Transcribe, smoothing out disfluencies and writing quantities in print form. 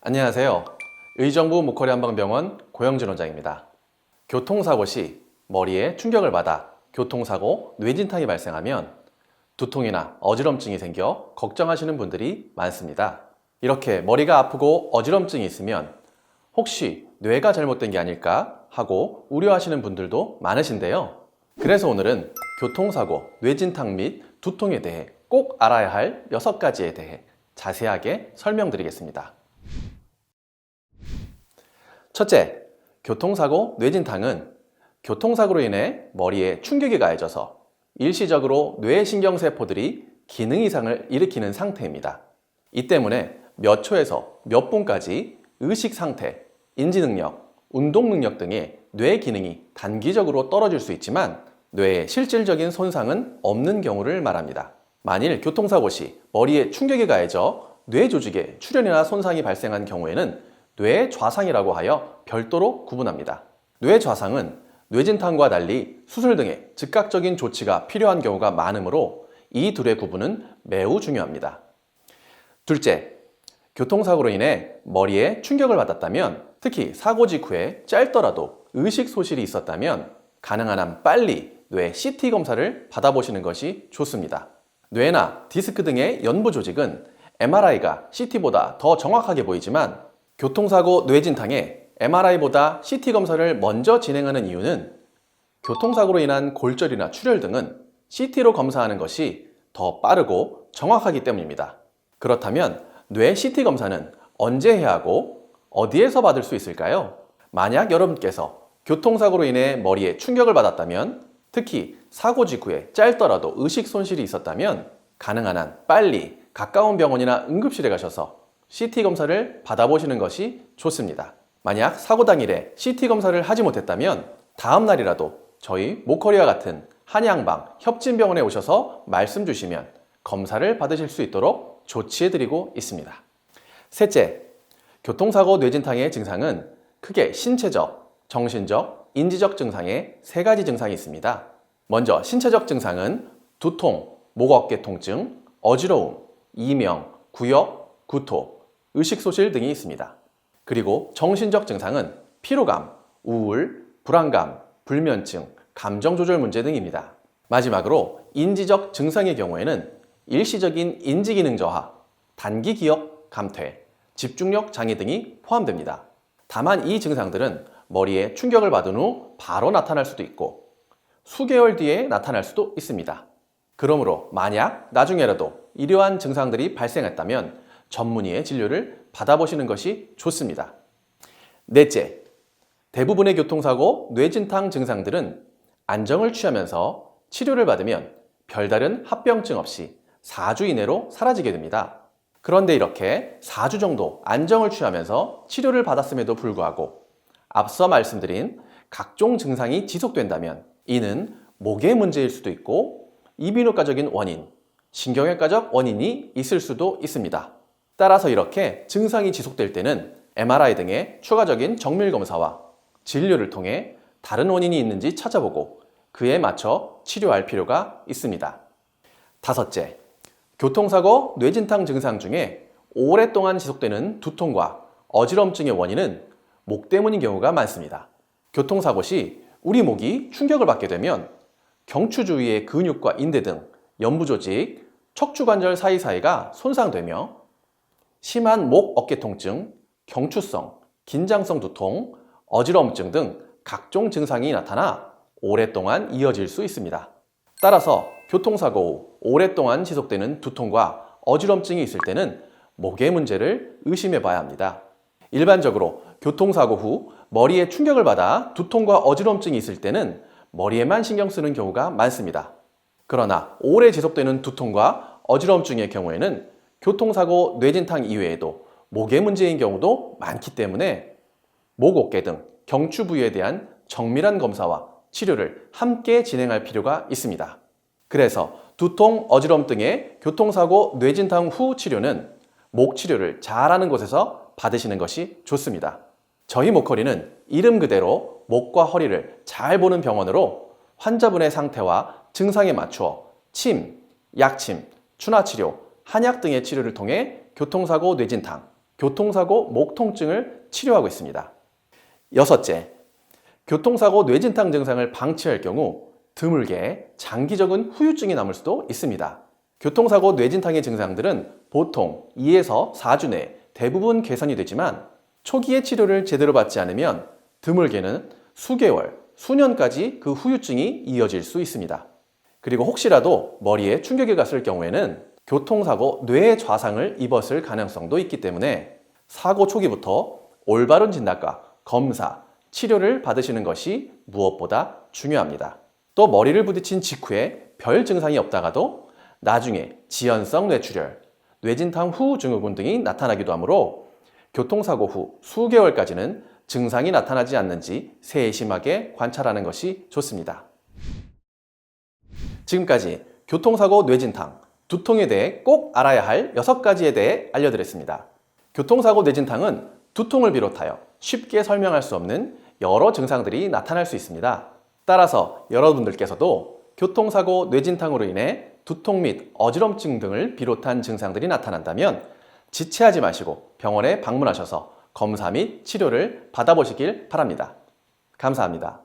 안녕하세요. 의정부 목걸이 한방병원 고영진 원장입니다. 교통사고 시 머리에 충격을 받아 교통사고 뇌진탕이 발생하면 두통이나 어지럼증이 생겨 걱정하시는 분들이 많습니다. 이렇게 머리가 아프고 어지럼증이 있으면 혹시 뇌가 잘못된 게 아닐까 하고 우려하시는 분들도 많으신데요. 그래서 오늘은 교통사고, 뇌진탕 및 두통에 대해 꼭 알아야 할 6가지에 대해 자세하게 설명드리겠습니다. 첫째, 교통사고, 뇌진탕은 교통사고로 인해 머리에 충격이 가해져서 일시적으로 뇌신경세포들이 기능 이상을 일으키는 상태입니다. 이 때문에 몇 초에서 몇 분까지 의식 상태, 인지 능력, 운동 능력 등의 뇌 기능이 단기적으로 떨어질 수 있지만 뇌에 실질적인 손상은 없는 경우를 말합니다. 만일 교통사고 시 머리에 충격이 가해져 뇌 조직에 출혈이나 손상이 발생한 경우에는 뇌 좌상이라고 하여 별도로 구분합니다. 뇌 좌상은 뇌진탕과 달리 수술 등의 즉각적인 조치가 필요한 경우가 많으므로 이 둘의 구분은 매우 중요합니다. 둘째, 교통사고로 인해 머리에 충격을 받았다면, 특히 사고 직후에 짧더라도 의식 소실이 있었다면 가능한 한 빨리 뇌 CT 검사를 받아보시는 것이 좋습니다. 뇌나 디스크 등의 연부 조직은 MRI가 CT보다 더 정확하게 보이지만 교통사고 뇌진탕에 MRI보다 CT 검사를 먼저 진행하는 이유는 교통사고로 인한 골절이나 출혈 등은 CT로 검사하는 것이 더 빠르고 정확하기 때문입니다. 그렇다면 뇌 CT 검사는 언제 해야 하고 어디에서 받을 수 있을까요? 만약 여러분께서 교통사고로 인해 머리에 충격을 받았다면, 특히 사고 직후에 짧더라도 의식 손실이 있었다면 가능한 한 빨리 가까운 병원이나 응급실에 가셔서 CT 검사를 받아보시는 것이 좋습니다. 만약 사고 당일에 CT 검사를 하지 못했다면 다음 날이라도 저희 모커리와 같은 한의양방, 협진병원에 오셔서 말씀 주시면 검사를 받으실 수 있도록 조치해드리고 있습니다. 셋째, 교통사고 뇌진탕의 증상은 크게 신체적, 정신적, 인지적 증상의 3가지 증상이 있습니다. 먼저 신체적 증상은 두통, 목 어깨 통증, 어지러움, 이명, 구역, 구토, 의식소실 등이 있습니다. 그리고 정신적 증상은 피로감, 우울, 불안감, 불면증, 감정조절 문제 등입니다. 마지막으로 인지적 증상의 경우에는 일시적인 인지기능 저하, 단기 기억 감퇴, 집중력 장애 등이 포함됩니다. 다만 이 증상들은 머리에 충격을 받은 후 바로 나타날 수도 있고 수개월 뒤에 나타날 수도 있습니다. 그러므로 만약 나중에라도 이러한 증상들이 발생했다면 전문의의 진료를 받아보시는 것이 좋습니다. 넷째, 대부분의 교통사고, 뇌진탕 증상들은 안정을 취하면서 치료를 받으면 별다른 합병증 없이 4주 이내로 사라지게 됩니다. 그런데 이렇게 4주 정도 안정을 취하면서 치료를 받았음에도 불구하고 앞서 말씀드린 각종 증상이 지속된다면 이는 목의 문제일 수도 있고 이비인후과적인 원인, 신경외과적 원인이 있을 수도 있습니다. 따라서 이렇게 증상이 지속될 때는 MRI 등의 추가적인 정밀검사와 진료를 통해 다른 원인이 있는지 찾아보고 그에 맞춰 치료할 필요가 있습니다. 다섯째, 교통사고, 뇌진탕 증상 중에 오랫동안 지속되는 두통과 어지럼증의 원인은 목 때문인 경우가 많습니다. 교통사고 시 우리 목이 충격을 받게 되면 경추 주위의 근육과 인대 등 연부조직, 척추관절 사이사이가 손상되며 심한 목 어깨 통증, 경추성, 긴장성 두통, 어지럼증 등 각종 증상이 나타나 오랫동안 이어질 수 있습니다. 따라서 교통사고 후 오랫동안 지속되는 두통과 어지럼증이 있을 때는 목의 문제를 의심해 봐야 합니다. 일반적으로 교통사고 후 머리에 충격을 받아 두통과 어지럼증이 있을 때는 머리에만 신경 쓰는 경우가 많습니다. 그러나 오래 지속되는 두통과 어지럼증의 경우에는 교통사고, 뇌진탕 이외에도 목의 문제인 경우도 많기 때문에 목, 어깨 등 경추 부위에 대한 정밀한 검사와 치료를 함께 진행할 필요가 있습니다. 그래서 두통, 어지럼 등의 교통사고, 뇌진탕 후 치료는 목 치료를 잘하는 곳에서 받으시는 것이 좋습니다. 저희 모커리는 이름 그대로 목과 허리를 잘 보는 병원으로 환자분의 상태와 증상에 맞추어 침, 약침, 추나치료, 한약 등의 치료를 통해 교통사고, 뇌진탕, 교통사고 목 통증을 치료하고 있습니다. 여섯째, 교통사고 뇌진탕 증상을 방치할 경우 드물게 장기적인 후유증이 남을 수도 있습니다. 교통사고 뇌진탕의 증상들은 보통 2에서 4주 내에 대부분 개선이 되지만 초기에 치료를 제대로 받지 않으면 드물게는 수개월, 수년까지 그 후유증이 이어질 수 있습니다. 그리고 혹시라도 머리에 충격이 갔을 경우에는 교통사고 뇌 좌상을 입었을 가능성도 있기 때문에 사고 초기부터 올바른 진단과 검사, 치료를 받으시는 것이 무엇보다 중요합니다. 또 머리를 부딪힌 직후에 별 증상이 없다가도 나중에 지연성 뇌출혈, 뇌진탕 후 증후군 등이 나타나기도 하므로 교통사고 후 수개월까지는 증상이 나타나지 않는지 세심하게 관찰하는 것이 좋습니다. 지금까지 교통사고 뇌진탕, 두통에 대해 꼭 알아야 할 6가지에 대해 알려드렸습니다. 교통사고 뇌진탕은 두통을 비롯하여 쉽게 설명할 수 없는 여러 증상들이 나타날 수 있습니다. 따라서 여러분들께서도 교통사고 뇌진탕으로 인해 두통 및 어지럼증 등을 비롯한 증상들이 나타난다면 지체하지 마시고 병원에 방문하셔서 검사 및 치료를 받아보시길 바랍니다. 감사합니다.